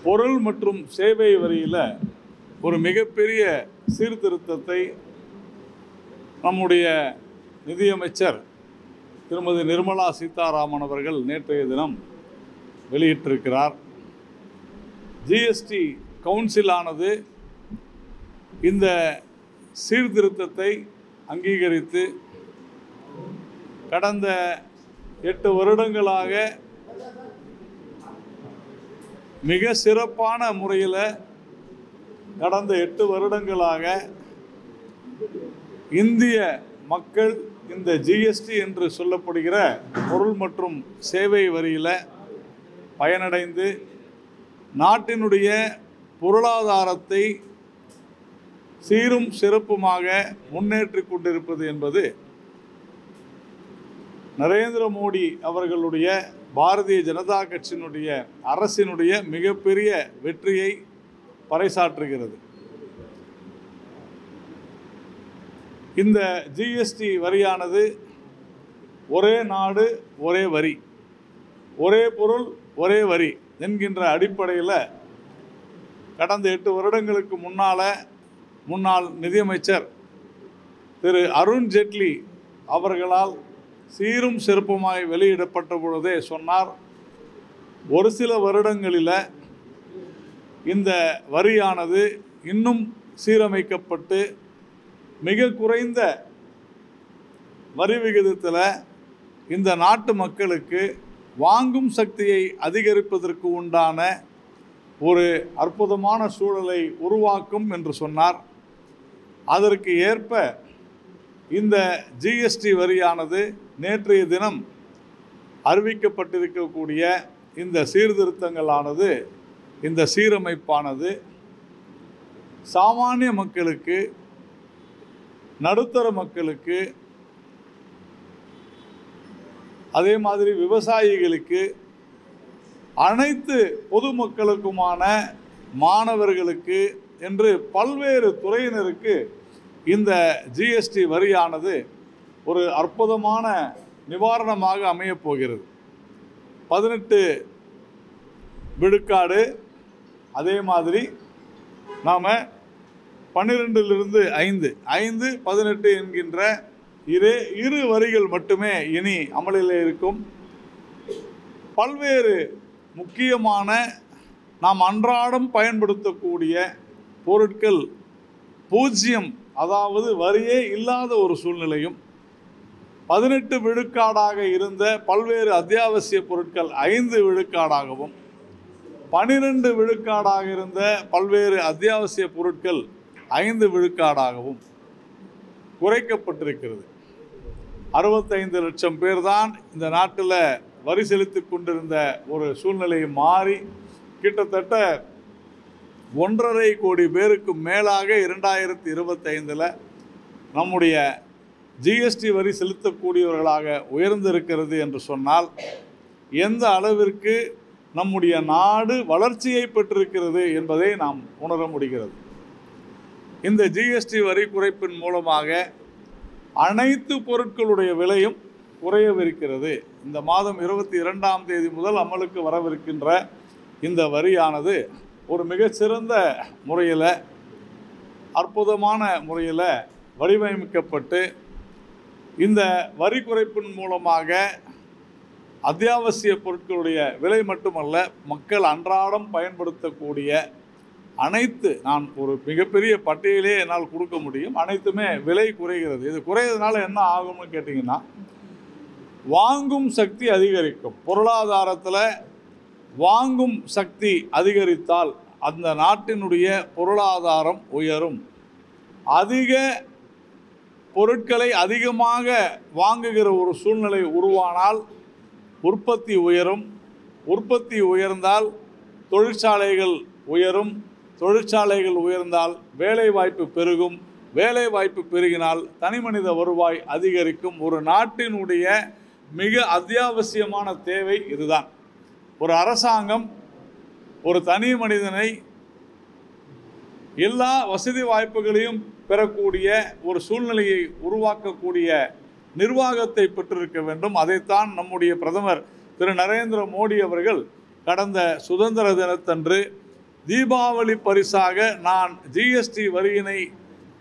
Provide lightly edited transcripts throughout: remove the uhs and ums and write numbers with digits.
பொருள் மற்றும் சேவை வரியில் ஒரு மிகப்பெரிய சீர்திருத்தத்தை நம்முடைய நிதியமைச்சர் திருமதி நிர்மலா சீதாராமன் அவர்கள் நேற்றைய தினம் வெளியிட்டிருக்கிறார். ஜிஎஸ்டி கவுன்சிலானது இந்த சீர்திருத்தத்தை அங்கீகரித்து கடந்த 8 வருடங்களாக மிக சிறப்பான முறையில் கடந்த 8 வருடங்களாக இந்திய மக்கள் இந்த ஜிஎஸ்டி என்று சொல்லப்படுகிற பொருள் மற்றும் சேவை வரியில் பயனடைந்து நாட்டினுடைய பொருளாதாரத்தை சீரும் சிறப்புமாக முன்னேற்றி கொண்டிருப்பது என்பது நரேந்திர மோடி அவர்களுடைய பாரதிய ஜனதா கட்சியினுடைய அரசினுடைய மிகப்பெரிய வெற்றியை பறைசாற்றுகிறது. இந்த ஜிஎஸ்டி வரியானது ஒரே நாடு ஒரே வரி, ஒரே பொருள் ஒரே வரி என்கின்ற அடிப்படையில் கடந்த 8 வருடங்களுக்கு முன்னாள் நிதியமைச்சர் திரு அருண் ஜேட்லி அவர்களால் சீரும் சிறப்புமாய் வெளியிடப்பட்ட பொழுதே சொன்னார், ஒரு சில வருடங்களில் இந்த வரியானது இன்னும் சீரமைக்கப்பட்டு மிக குறைந்த வரி விகிதத்தில் இந்த நாட்டு மக்களுக்கு வாங்கும் சக்தியை அதிகரிப்பதற்கு உண்டான ஒரு அற்புதமான சூழலை உருவாக்கும் என்று சொன்னார். அதற்கு ஏற்ப இந்த ஜிஎஸ்டி வரியானது நேற்றைய தினம் அறிவிக்கப்பட்டிருக்கக்கூடிய இந்த சீர்திருத்தங்களானது, இந்த சீரமைப்பானது சாமானிய மக்களுக்கு, நடுத்தர மக்களுக்கு, அதே மாதிரி விவசாயிகளுக்கு, அனைத்து பொதுமக்களுக்குமான, மாணவர்களுக்கு என்று பல்வேறு துறையினருக்கு இந்த ஜிஎஸ்டி வரியானது ஒரு அற்புதமான நிவாரணமாக அமையப் போகிறது. 18 விழுக்காடு, அதே மாதிரி நாம் 12லிருந்து 5, 18 என்கின்ற இரு வரிகள் மட்டுமே இனி அமலில் இருக்கும். பல்வேறு முக்கியமான நாம் அன்றாடம் பயன்படுத்தக்கூடிய பொருட்கள் 0, அதாவது வரியே இல்லாத ஒரு சூழ்நிலையும், 18 விழுக்காடாக இருந்த பல்வேறு அத்தியாவசிய பொருட்கள் 5 விழுக்காடாகவும், 12 விழுக்காடாக இருந்த பல்வேறு அத்தியாவசிய பொருட்கள் 5 விழுக்காடாகவும் குறைக்கப்பட்டிருக்கிறது. 65 லட்சம் பேர் தான் இந்த நாட்டில் வரி செலுத்தி கொண்டிருந்த ஒரு சூழ்நிலை மாறி கிட்டத்தட்ட 1.5 கோடி பேருக்கு மேலாக 2025 நம்முடைய ஜிஎஸ்டி வரி செலுத்தக்கூடியவர்களாக உயர்ந்திருக்கிறது என்று சொன்னால் எந்த அளவிற்கு நம்முடைய நாடு வளர்ச்சியை பெற்றிருக்கிறது என்பதை நாம் உணர முடிகிறது. இந்த ஜிஎஸ்டி வரி குறைப்பின் மூலமாக அனைத்து பொருட்களுடைய விலையும் குறையவிருக்கிறது. இந்த மாதம் 22ஆம் தேதி முதல் அமலுக்கு வரவிருக்கின்ற இந்த வரியானது ஒரு மிகச்சிறந்த முறையில், அற்புதமான முறையில் வடிவமைக்கப்பட்டு இந்த வரி குறைப்பின் மூலமாக அத்தியாவசிய பொருட்களுடைய விலை மட்டுமல்ல, மக்கள் அன்றாடம் பயன்படுத்தக்கூடிய அனைத்து, நான் ஒரு மிகப்பெரிய பட்டியலே என்னால் கொடுக்க முடியும், அனைத்துமே விலை குறைகிறது. இது குறையிறதுனால என்ன ஆகும்னு கேட்டிங்கன்னா, வாங்கும் சக்தி அதிகரிக்கும். பொருளாதாரத்தில் வாங்கும் சக்தி அதிகரித்தால் அந்த நாட்டினுடைய பொருளாதாரம் உயரும். அதிக பொருட்களை அதிகமாக வாங்குகிற ஒரு சூழ்நிலை உருவானால் உற்பத்தி உயரும். உற்பத்தி உயர்ந்தால் தொழிற்சாலைகள் உயரும். தொழிற்சாலைகள் உயர்ந்தால் வேலைவாய்ப்பு பெருகும். வேலைவாய்ப்பு பெருகினால் தனிமனித வருவாய் அதிகரிக்கும். ஒரு நாட்டினுடைய மிக அத்தியாவசியமான தேவை இதுதான். ஒரு அரசாங்கம் ஒரு தனி மனிதனை எல்லா வசதி வாய்ப்புகளையும் பெறக்கூடிய ஒரு சூழ்நிலையை உருவாக்கக்கூடிய நிர்வாகத்தை பெற்றிருக்க வேண்டும். அதைத்தான் நம்முடைய பிரதமர் திரு நரேந்திர மோடி அவர்கள் கடந்த சுதந்திர தினத்தன்று தீபாவளி பரிசாக நான் ஜிஎஸ்டி வரியினை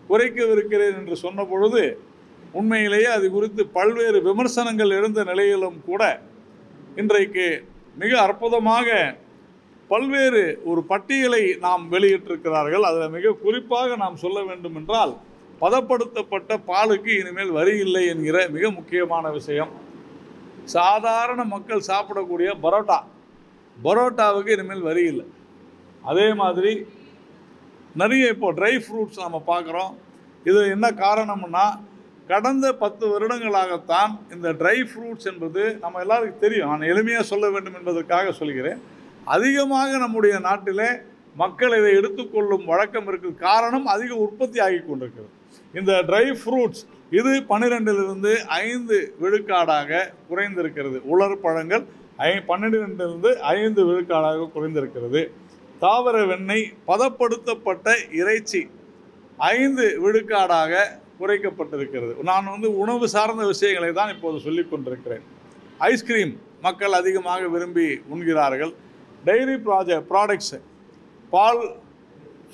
குறைக்கவிருக்கிறேன் என்று சொன்ன பொழுது உண்மையிலேயே அது குறித்து பல்வேறு விமர்சனங்கள் எழுந்த நிலையிலும் கூட இன்றைக்கு மிக அற்புதமாக பல்வேறு ஒரு பட்டியலை நாம் வெளியிட்டிருக்கிறார்கள். அதில் மிக குறிப்பாக நாம் சொல்ல வேண்டும் என்றால் பதப்படுத்தப்பட்ட பாலுக்கு இனிமேல் வரி இல்லை என்கிற மிக முக்கியமான விஷயம். சாதாரண மக்கள் சாப்பிடக்கூடிய பரோட்டாவுக்கு இனிமேல் வரி இல்லை. அதே மாதிரி நிறைய இப்போ ட்ரை ஃப்ரூட்ஸ் நம்ம பார்க்குறோம். இது என்ன காரணம்னா கடந்த 10 வருடங்களாகத்தான் இந்த ட்ரை ஃப்ரூட்ஸ் என்பது நம்ம எல்லாருக்கும் தெரியும். நான் எளிமையாக சொல்ல வேண்டும் என்பதற்காக சொல்கிறேன். அதிகமாக நம்முடைய நாட்டிலே மக்கள் இதை எடுத்துக்கொள்ளும் வழக்கம் இருக்குது. காரணம் அதிக உற்பத்தி ஆகி கொண்டிருக்கிறது. இந்த ட்ரை ஃப்ரூட்ஸ் இது 12லிருந்து 5 விழுக்காடாக குறைந்திருக்கிறது. உலர் பழங்கள் 12லிருந்து 5 விழுக்காடாக குறைந்திருக்கிறது. தாவர வெண்ணெய், பதப்படுத்தப்பட்ட இறைச்சி 5 விழுக்காடாக குறைக்கப்பட்டிருக்கிறது. நான் உணவு சார்ந்த விஷயங்களை தான் இப்போது சொல்லிக் கொண்டிருக்கிறேன். ஐஸ்கிரீம் மக்கள் அதிகமாக விரும்பி உண்கிறார்கள். டைரி ப்ராடக்ட்ஸ், பால்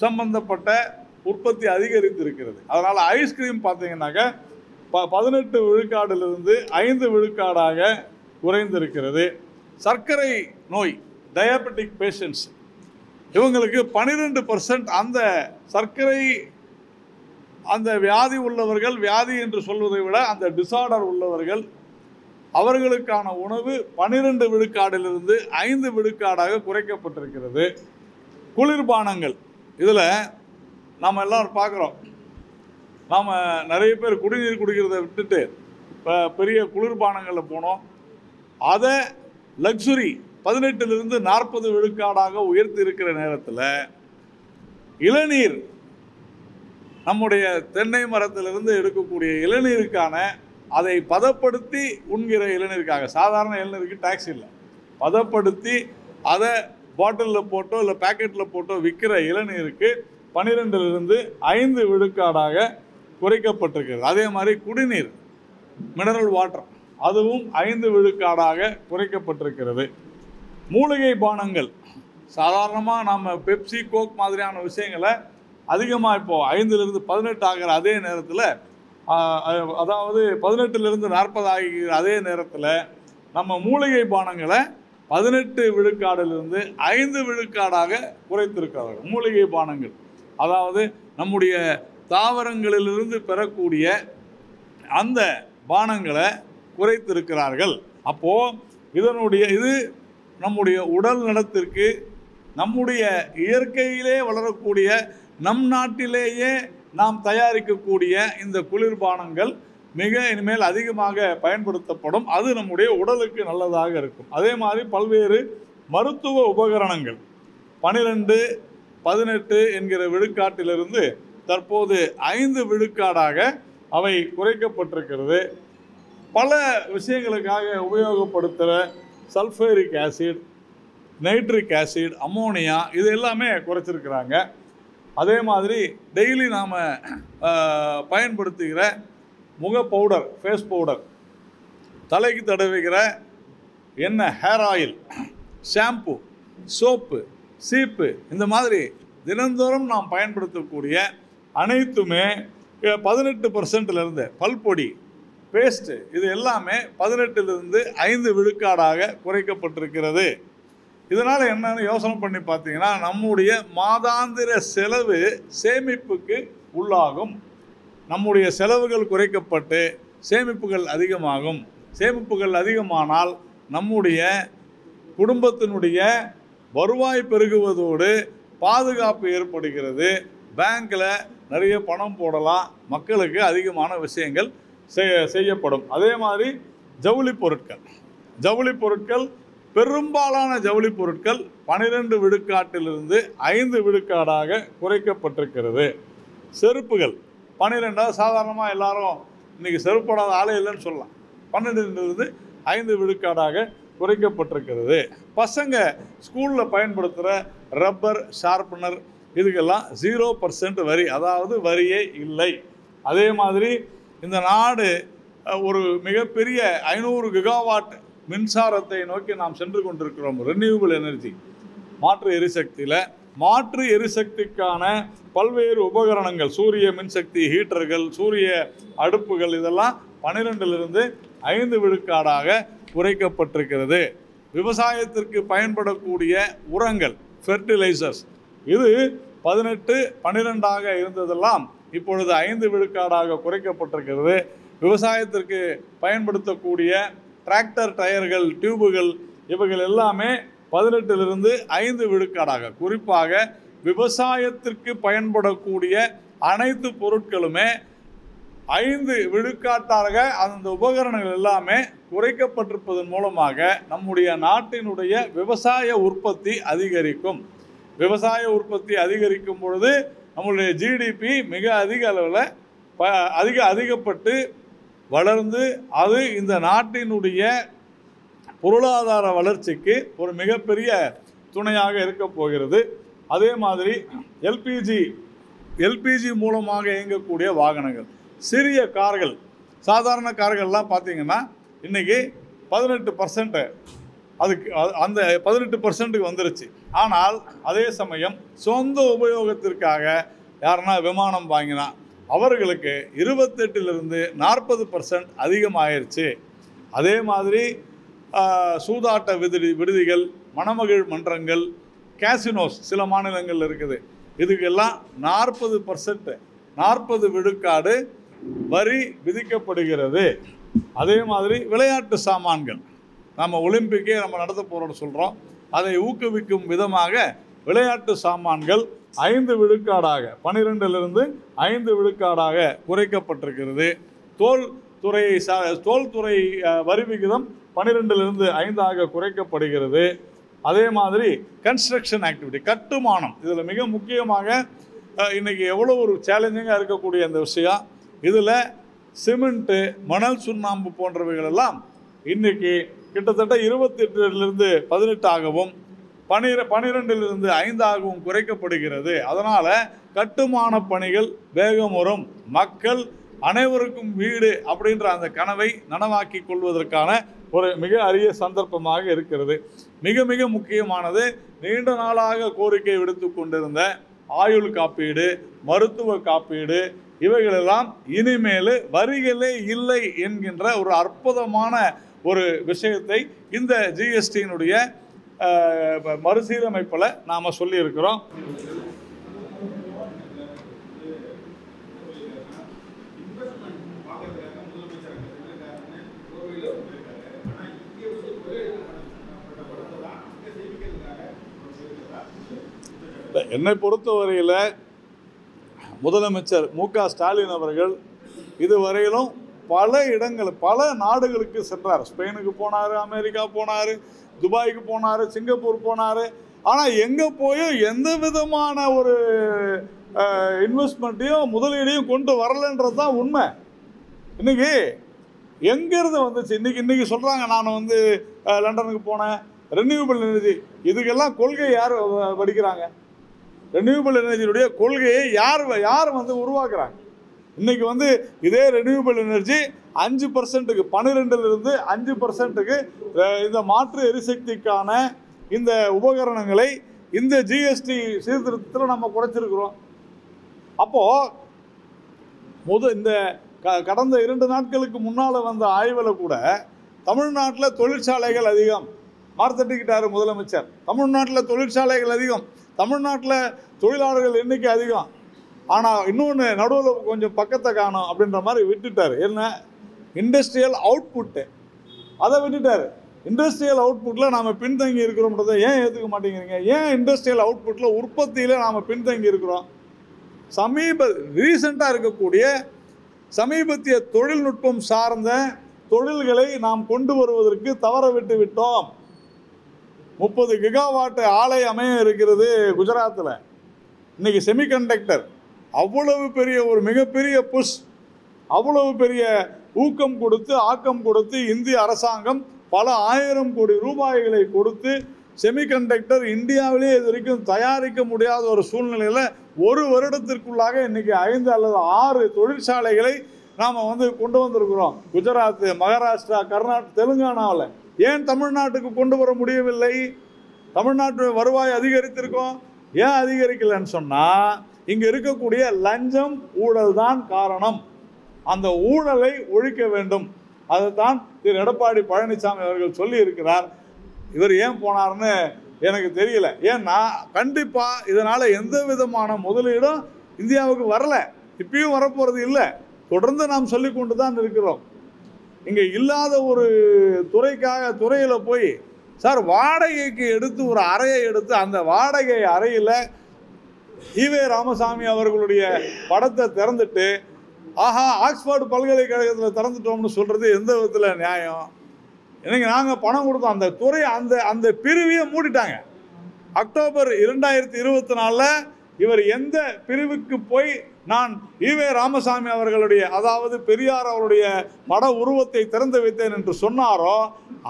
சம்பந்தப்பட்ட உற்பத்தி அதிகரித்திருக்கிறது. அதனால் ஐஸ்கிரீம் பார்த்தீங்கன்னாக்க 18 விழுக்காடிலிருந்து 5 விழுக்காடாக குறைந்திருக்கிறது. சர்க்கரை நோய், டயபெட்டிக் பேஷண்ட்ஸ், இவங்களுக்கு 12% அந்த சர்க்கரை அந்த வியாதி உள்ளவர்கள், வியாதி என்று சொல்வதை விட அந்த டிசார்டர் உள்ளவர்கள், அவர்களுக்கான உணவு 12 விழுக்காடிலிருந்து 5 விழுக்காடாக குறைக்கப்பட்டிருக்கிறது. குளிர்பானங்கள், இதில் நாம் எல்லோரும் பார்க்குறோம். நாம் நிறைய பேர் குடிநீர் குடிக்கிறத விட்டுட்டு இப்போ பெரிய குளிர்பானங்களில் போனோம். அதை லக்ஸுரி 18லிருந்து 40 விழுக்காடாக உயர்த்தி இருக்கிற நேரத்தில் இளநீர், நம்முடைய தென்னை மரத்திலிருந்து எடுக்கக்கூடிய இளநீருக்கான அதை பதப்படுத்தி உண்கிற இளநீருக்காக, சாதாரண இளநீருக்கு டேக்ஸ் இல்லை, பதப்படுத்தி அதை பாட்டிலில் போட்டோ இல்லை பேக்கெட்டில் போட்டோ விற்கிற இளநீருக்கு 12லிருந்து 5 விழுக்காடாக குறைக்கப்பட்டிருக்கிறது. அதே மாதிரி குடிநீர், மினரல் வாட்டர், அதுவும் 5 விழுக்காடாக குறைக்கப்பட்டிருக்கிறது. மூலிகை பானங்கள், சாதாரணமாக நம்ம பெப்சி, கோக் மாதிரியான விஷயங்களை அதிகமாக இப்போது 5லிருந்து 18 ஆகிற அதே நேரத்தில், அதாவது 18லிருந்து 40 ஆகிற அதே நேரத்தில் நம்ம மூலிகை பானங்களை 18 விழுக்காடிலிருந்து 5 விழுக்காடாக குறைத்திருக்கிறார்கள். மூலிகை பானங்கள், அதாவது நம்முடைய தாவரங்களிலிருந்து பெறக்கூடிய அந்த பானங்களை குறைத்திருக்கிறார்கள். அப்போது இது நம்முடைய உடல் நலத்திற்கு, நம்முடைய இயற்கையிலே வளரக்கூடிய நம் நாட்டிலேயே நாம் தயாரிக்கக்கூடிய இந்த குளிர்பானங்கள் மிக இனிமேல் அதிகமாக பயன்படுத்தப்படும். அது நம்முடைய உடலுக்கு நல்லதாக இருக்கும். அதே மாதிரி பல்வேறு மருத்துவ உபகரணங்கள் 12, 18 என்கிற விழுக்காட்டிலிருந்து தற்போது 5 விழுக்காடாக அவை குறைக்கப்பட்டிருக்கிறது. பல விஷயங்களுக்காக உபயோகப்படுத்துகிற sulphuric acid, nitric acid, ammonia, இது எல்லாமே குறைச்சிருக்கிறாங்க. அதே மாதிரி டெய்லி நாம் பயன்படுத்துகிற முக பவுடர், ஃபேஸ் பவுடர், தலைக்கு தடவுகிற எண்ணெய், ஹேர் ஆயில், ஷாம்பு, சோப்பு, சீப்பு, இந்த மாதிரி தினந்தோறும் நாம் பயன்படுத்தக்கூடிய அனைத்துமே 18%லிருந்து, பல்பொடி, பேஸ்ட்டு, இது எல்லாமே 18லிருந்து 5 விழுக்காடாக குறைக்கப்பட்டிருக்கிறது. இதனால் என்னன்னு யோசனை பண்ணி பார்த்தீங்கன்னா, நம்முடைய மாதாந்திர செலவு சேமிப்புக்கு உள்ளாகும். நம்முடைய செலவுகள் குறைக்கப்பட்டு சேமிப்புகள் அதிகமாகும். சேமிப்புகள் அதிகமானால் நம்முடைய குடும்பத்தினுடைய வருவாய் பெருகுவதோடு பாதுகாப்பு ஏற்படுகிறது. பேங்க்கில் நிறைய பணம் போடலாம், மக்களுக்கு அதிகமான விஷயங்கள் செய்யப்படும். அதே மாதிரி ஜவுளி பொருட்கள், பெரும்பாலான ஜவுளி பொருட்கள் 12 விழுக்காட்டிலிருந்து 5 விழுக்காடாக குறைக்கப்பட்டிருக்கிறது. செருப்புகள் 12, சாதாரணமாக எல்லாரும் இன்றைக்கி செருப்படாத ஆளே இல்லைன்னு சொல்லலாம். 12லிருந்து 5 விழுக்காடாக குறைக்கப்பட்டிருக்கிறது. பசங்க ஸ்கூலில் பயன்படுத்துகிற ரப்பர், ஷார்ப்னர், இதுக்கெல்லாம் 0% வரி, அதாவது வரியே இல்லை. அதே மாதிரி இந்த நாடு ஒரு மிகப்பெரிய 500 கிகாவாட் மின்சாரத்தை நோக்கி நாம் சென்று கொண்டிருக்கிறோம். ரெனியூவபிள் எனர்ஜி, மாற்று எரிசக்தியில் மாற்று எரிசக்திக்கான பல்வேறு உபகரணங்கள், சூரிய மின்சக்தி ஹீட்டர்கள், சூரிய அடுப்புகள், இதெல்லாம் 12லிருந்து 5 விழுக்காடாக குறைக்கப்பட்டிருக்கிறது. விவசாயத்திற்கு பயன்படக்கூடிய உரங்கள், ஃபெர்டிலைசர்ஸ், இது 18, 12ஆக இருந்ததெல்லாம் இப்பொழுது 5 விழுக்காடாக குறைக்கப்பட்டிருக்கிறது. விவசாயத்திற்கு பயன்படுத்தக்கூடிய டிராக்டர் டயர்கள், டியூபுகள், இவைகள் எல்லாமே 18லிருந்து 5 விழுக்காடாக, குறிப்பாக விவசாயத்திற்கு பயன்படக்கூடிய அனைத்து பொருட்களுமே 5 விழுக்காட்டாக அந்த உபகரணங்கள் எல்லாமே குறைக்கப்பட்டிருப்பதன் மூலமாக நம்முடைய நாட்டினுடைய விவசாய உற்பத்தி அதிகரிக்கும். விவசாய உற்பத்தி அதிகரிக்கும் பொழுது நம்முடைய ஜிடிபி மிக அதிக அளவில் அதிகப்பட்டு வளர்ந்து அது இந்த நாட்டினுடைய பொருளாதார வளர்ச்சிக்கு ஒரு மிகப்பெரிய துணையாக இருக்க போகிறது. அதே மாதிரி எல்பிஜி மூலமாக இயங்கக்கூடிய வாகனங்கள், சிறிய கார்கள், சாதாரண கார்கள்லாம் பார்த்தீங்கன்னா இன்றைக்கி 18% அதுக்கு அந்த 18%க்கு வந்துருச்சு. ஆனால் அதே சமயம் சொந்த உபயோகத்திற்காக யாருன்னா விமானம் வாங்கினா அவர்களுக்கு 28லிருந்து 40% அதிகமாகிருச்சு. அதே மாதிரி சூதாட்ட விடுதிகள், மணமகிழ் மன்றங்கள், கேசினோஸ் சில மாநிலங்கள் இருக்குது. இதுக்கெல்லாம் 40% விழுக்காடு வரி விதிக்கப்படுகிறது. அதே மாதிரி விளையாட்டு சாமான்கள், நம்ம ஒலிம்பிக்கே நம்ம நடத்த போகிறோம்னு சொல்கிறோம், அதை ஊக்குவிக்கும் விதமாக விளையாட்டு சாமான்கள் 5 விழுக்காடாக 12லிருந்து 5 விழுக்காடாக குறைக்கப்பட்டிருக்கிறது. தோல்துறை வரி விகிதம் 12லிருந்து 5ஆக குறைக்கப்படுகிறது. அதே மாதிரி கன்ஸ்ட்ரக்ஷன் ஆக்டிவிட்டி, கட்டுமானம், இதில் மிக முக்கியமாக இன்றைக்கி எவ்வளோ ஒரு சேலஞ்சிங்காக இருக்கக்கூடிய அந்த விஷயம், இதில் சிமெண்ட்டு, மணல் சுண்ணாம்பு போன்றவைகளெல்லாம் இன்றைக்கி கிட்டத்தட்ட 28லிருந்து 18ஆகவும் 12லிருந்து 5ஆகவும் குறைக்கப்படுகிறது. அதனால் கட்டுமான பணிகள் வேகமுறும், மக்கள் அனைவருக்கும் வீடு அப்படின்ற அந்த கனவை நனவாக்கி கொள்வதற்கான ஒரு மிக அரிய சந்தர்ப்பமாக இருக்கிறது. மிக மிக முக்கியமானது, நீண்ட நாளாக கோரிக்கை விடுத்து கொண்டிருந்த ஆயுள் காப்பீடு, மருத்துவ காப்பீடு, இவைகளெல்லாம் இனிமேல் வரிகளே இல்லை என்கின்ற ஒரு அற்புதமான ஒரு விஷயத்தை இந்த ஜிஎஸ்டியினுடைய மறுசீரமைப்பில் நாம் சொல்லியிருக்கிறோம். என்னை பொறுத்தவரையில் முதலமைச்சர் மு.க. ஸ்டாலின் அவர்கள் இதுவரையிலும் பல இடங்கள், பல நாடுகளுக்கு சென்றார். ஸ்பெயினுக்கு போனார், அமெரிக்கா போனார், துபாய்க்கு போனார், சிங்கப்பூர் போனார். ஆனால் எங்கே போயும் எந்த விதமான ஒரு இன்வெஸ்ட்மெண்ட்டையும் முதலீடையும் கொண்டு வரலன்றது தான் உண்மை. இன்றைக்கி எங்கேருந்து வந்துச்சு? இன்றைக்கி சொல்கிறாங்க நான் வந்து லண்டனுக்கு போனேன், ரெனியூபிள் எனர்ஜி, இதுக்கெல்லாம் கொள்கை யார் வடிக்கிறாங்க? ரெனியூபிள் எனர்ஜியுடைய கொள்கையை யார் வந்து உருவாக்குறாங்க? இன்றைக்கி வந்து இதே ரெனியூபிள் எனர்ஜி 5%க்கு 12லிருந்து 5%க்கு இந்த மாற்று எரிசக்திக்கான இந்த உபகரணங்களை இந்த ஜிஎஸ்டி சீர்திருத்தத்தில் நம்ம குறைச்சிருக்கிறோம். அப்போது இந்த கடந்த 2 நாட்களுக்கு முன்னால் வந்த ஆய்வில் கூட தமிழ்நாட்டில் தொழிற்சாலைகள் அதிகம் மார்த்தட்டிக்கிட்டார் முதலமைச்சர். தமிழ்நாட்டில் தொழிற்சாலைகள் அதிகம், தமிழ்நாட்டில் தொழிலாளர்கள் எண்ணிக்கை அதிகம். ஆனால் இன்னொன்று நடுவில் கொஞ்சம் பக்கத்தை காணும் அப்படின்ற மாதிரி விட்டுட்டார். என்ன? இண்டஸ்ட்ரியல் அவுட்புட்டு, அதை விட்டுட்டார். இண்டஸ்ட்ரியல் அவுட்புட்டில் நாம் பின்தங்கி இருக்கிறோம்ன்றதை ஏன் ஏற்றுக்க மாட்டேங்கிறீங்க? ஏன் இண்டஸ்ட்ரியல் அவுட்புட்டில் உற்பத்தியில் நாம் பின்தங்கி இருக்கிறோம்? ரீசெண்டாக இருக்கக்கூடிய சமீபத்திய தொழில்நுட்பம் சார்ந்த தொழில்களை நாம் கொண்டு வருவதற்கு தவற விட்டு விட்டோம். 30 கிகாவாட் ஆலை அமைய இருக்கிறது குஜராத்தில். இன்றைக்கி செமிகண்டக்டர் அவ்வளவு பெரிய ஒரு மிகப்பெரிய புஷ், அவ்வளவு பெரிய ஊக்கம் கொடுத்து ஆக்கம் கொடுத்து இந்திய அரசாங்கம் பல 1000 கோடி ரூபாய்களை கொடுத்து செமிகண்டக்டர் இந்தியாவிலே இது வரைக்கும் தயாரிக்க முடியாத ஒரு சூழ்நிலையில் ஒரு வருடத்திற்குள்ளாக இன்றைக்கி 5 அல்லது 6 தொழிற்சாலைகளை நாம் வந்து கொண்டு வந்திருக்கிறோம். குஜராத், மகாராஷ்டிரா, கர்நாடகா, தெலுங்கானாவில். ஏன் தமிழ்நாட்டுக்கு கொண்டு வர முடியவில்லை? தமிழ்நாட்டு வருவாய் அதிகரித்திருக்கோம், ஏன் அதிகரிக்கலன்னு சொன்னால் இங்கே இருக்கக்கூடிய லஞ்சம் ஊழல் தான் காரணம். அந்த ஊழலை ஒழிக்க வேண்டும். அதைத்தான் திரு எடப்பாடி பழனிசாமி அவர்கள் சொல்லி இருக்கிறார். இவர் ஏன் போனார்னு எனக்கு தெரியல. ஏன்னா கண்டிப்பாக இதனால் எந்த விதமான முதலீடும் இந்தியாவுக்கு வரல, இப்பயும் வரப்போகிறது இல்லை. தொடர்ந்து நாம் சொல்லி கொண்டு தான் இருக்கிறோம். இங்கே இல்லாத ஒரு துறையில் போய் சார் வாடகைக்கு எடுத்து ஒரு அறையை எடுத்து அந்த வாடகை அறையில் ஈவே ராமசாமி அவர்களுடைய படத்தை திறந்துட்டு ஆஹா ஆக்ஸ்போர்டு பல்கலைக்கழகத்தில் திறந்துட்டோம்னு சொல்கிறது எந்த விதத்தில் நியாயம்? இன்னைக்கு நாங்கள் பணம் கொடுத்தோம், அந்த துறை அந்த பிரிவையை மூடிட்டாங்க. அக்டோபர் 2024 இவர் எந்த பிரிவுக்கு போய் நான் ஈவே ராமசாமி அவர்களுடைய அதாவது பெரியார் அவருடைய பட உருவத்தை திறந்து வைத்தேன் என்று சொன்னாரோ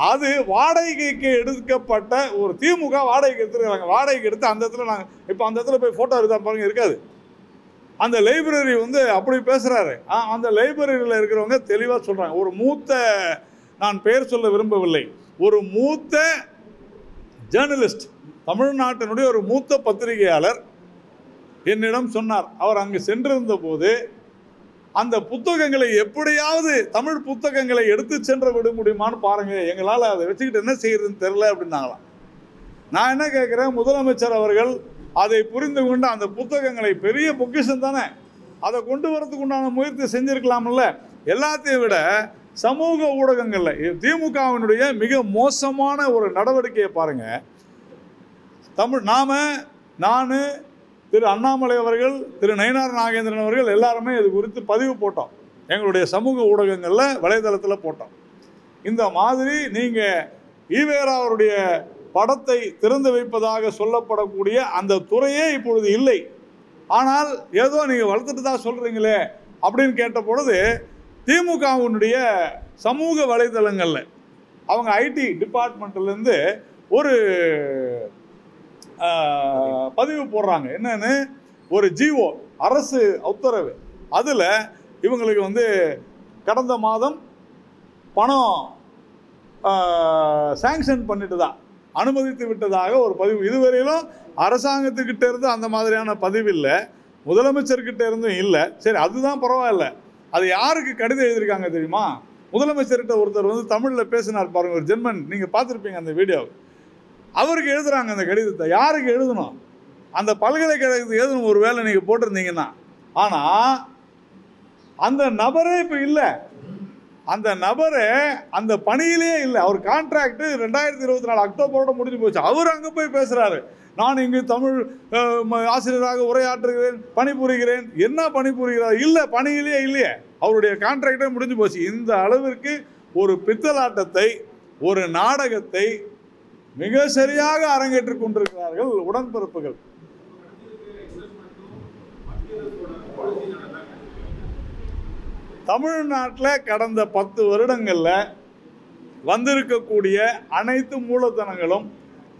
அது வாடகைக்கு எடுக்கப்பட்ட ஒரு திமுக வாடகைக்கு எடுத்துருக்காங்க. வாடகைக்கு எடுத்து அந்த இடத்துல நாங்கள் இப்போ அந்த இடத்துல போய் ஃபோட்டோ எடுத்தா பாருங்க இருக்காது. அந்த லைப்ரரி அப்படி பேசுகிறாரு. அந்த லைப்ரரியில் இருக்கிறவங்க தெளிவாக சொல்கிறாங்க. ஒரு மூத்த, நான் பெயர் சொல்ல விரும்பவில்லை, ஒரு மூத்த ஜேர்னலிஸ்ட், தமிழ்நாட்டினுடைய ஒரு மூத்த பத்திரிகையாளர் என்னிடம் சொன்னார். அவர் அங்கு சென்றிருந்த போது அந்த புத்தகங்களை எப்படியாவது தமிழ் புத்தகங்களை எடுத்து சென்று விட முடியுமான்னு பாருங்க, எங்களால் அதை வச்சுக்கிட்டு என்ன செய்யறதுன்னு தெரியல அப்படின்னாங்களாம். நான் என்ன கேட்குறேன், முதலமைச்சர் அவர்கள் அதை புரிந்து கொண்டு அந்த புத்தகங்களை, பெரிய பொக்கிஷம் தானே, அதை கொண்டு வரதுக்கு உண்டான முயற்சி செஞ்சிருக்கலாம்ல. எல்லாத்தையும் விட சமூக ஊடகங்களில் திமுகவினுடைய மிக மோசமான ஒரு நடவடிக்கையை பாருங்க. நான் திரு அண்ணாமலை அவர்கள், திரு நயினார் நாகேந்திரன் அவர்கள் எல்லாருமே இது குறித்து பதிவு போட்டோம். எங்களுடைய சமூக ஊடகங்களில் வலைதளத்தில் போட்டோம். இந்த மாதிரி நீங்கள் ஈவேரா அவருடைய படத்தை திறந்து வைப்பதாக சொல்லப்படக்கூடிய அந்த துறையே இப்பொழுது இல்லை. ஆனால் ஏதோ நீங்கள் வளர்த்துட்டு தான் சொல்கிறீங்களே அப்படின்னு கேட்ட பொழுது திமுகவினுடைய சமூக வலைதளங்களில் அவங்க ஐடி டிபார்ட்மெண்ட்லேருந்து ஒரு பதிவு போடுறாங்க. என்னன்னு, ஒரு ஜிஓ அரசு உத்தரவு, அதில் இவங்களுக்கு கடந்த மாதம் பணம் சாங்ஷன் பண்ணிட்டு தான் அனுமதித்து விட்டதாக ஒரு பதிவு. இதுவரையிலும் அரசாங்கத்துக்கிட்ட இருந்து அந்த மாதிரியான பதிவு இல்லை, முதலமைச்சர்கிட்ட இருந்தும் இல்லை. சரி, அதுதான் பரவாயில்ல. அது யாருக்கு கடிதம் எழுதியிருக்காங்க தெரியுமா? முதலமைச்சர்கிட்ட ஒருத்தர் தமிழில் பேசினார் பாருங்க, ஒரு ஜெர்மன், நீங்கள் பார்த்துருப்பீங்க அந்த வீடியோ. அவருக்கு எழுதுறாங்க அந்த கடிதத்தை. யாருக்கு எழுதணும்? அந்த பல்கலைக்கழகத்துக்கு எழுதணும் ஒரு வேலை நீங்கள் போட்டிருந்தீங்கன்னா. ஆனால் அந்த நபரே இப்போ இல்லை, அந்த நபரே அந்த பணியிலே இல்லை. அவர் கான்ட்ராக்டு 2024 அக்டோபரோட முடிஞ்சு போச்சு. அவர் அங்கே போய் பேசுகிறாரு, நான் இங்கு தமிழ் ஆசிரியராக உரையாற்றுகிறேன், பணிபுரிகிறேன். என்ன பணிபுரிகிறார்? இல்லை, பணியிலே இல்லையே, அவருடைய கான்ட்ராக்டே முடிஞ்சு போச்சு. இந்த அளவிற்கு ஒரு பித்தலாட்டத்தை, ஒரு நாடகத்தை மிக சரியாக அரங்கேற்றிக் கொண்டிருக்கிறார்கள் உடன்பிறப்புகள். தமிழ்நாட்டில் கடந்த 10 வருடங்களில் வந்திருக்கக்கூடிய அனைத்து மூலதனங்களும்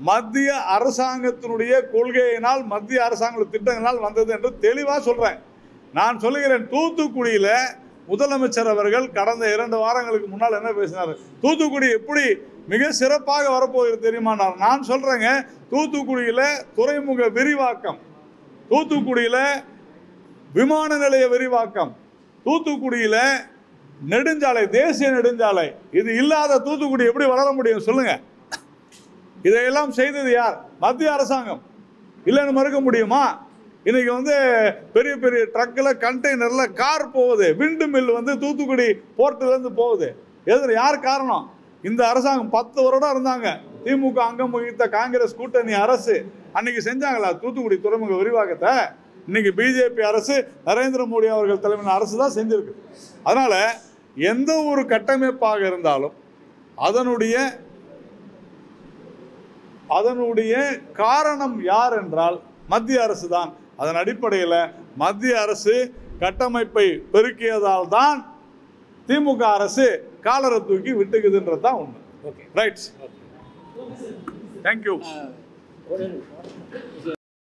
மத்திய அரசாங்கத்தினுடைய கொள்கையினால், மத்திய அரசாங்க திட்டங்களால் வந்தது என்று தெளிவாக சொல்கிறேன். நான் சொல்லுகிறேன், தூத்துக்குடியில் முதலமைச்சர் அவர்கள் கடந்த 2 வாரங்களுக்கு முன்னால் என்ன பேசினார்? தூத்துக்குடி எப்படி மிக சிறப்பாக வரப்போகிறது தெரியுமானார். நான் சொல்கிறேங்க, தூத்துக்குடியில் துறைமுக விரிவாக்கம், தூத்துக்குடியில் விமான நிலைய விரிவாக்கம், தூத்துக்குடியில் நெடுஞ்சாலை, தேசிய நெடுஞ்சாலை, இது இல்லாத தூத்துக்குடி எப்படி வளர முடியும் சொல்லுங்க? இதையெல்லாம் செய்தது யார்? மத்திய அரசாங்கம். இல்லைன்னு மறுக்க முடியுமா? இன்னைக்கு பெரிய பெரிய ட்ரக்கில், கண்டெய்னரில் கார் போகுது. விண்டு மில் தூத்துக்குடி போர்ட்டிலேருந்து போகுது. எதில் யார் காரணம்? இந்த அரசாங்கம். 10 வருடம் இருந்தாங்க திமுக அங்கம் வகித்த காங்கிரஸ் கூட்டணி அரசு. அன்னைக்கு செஞ்சாங்களா தூத்துக்குடி துறைமுக விரிவாக்கத்தை? இன்னைக்கு பிஜேபி அரசு, நரேந்திர மோடி அவர்கள் தலைமையிலான அரசு தான் செஞ்சிருக்கு. அதனால எந்த ஒரு கட்டமைப்பாக இருந்தாலும் அதனுடைய காரணம் யார் என்றால் மத்திய அரசு தான். அதன் அடிப்படையில் மத்திய அரசு கட்டமைப்பை பெருக்கியதால் தான் திமுக அரசு காலரை தூக்கி விட்டுக்குதுன்றது தான் உண்மை. Right, thank you.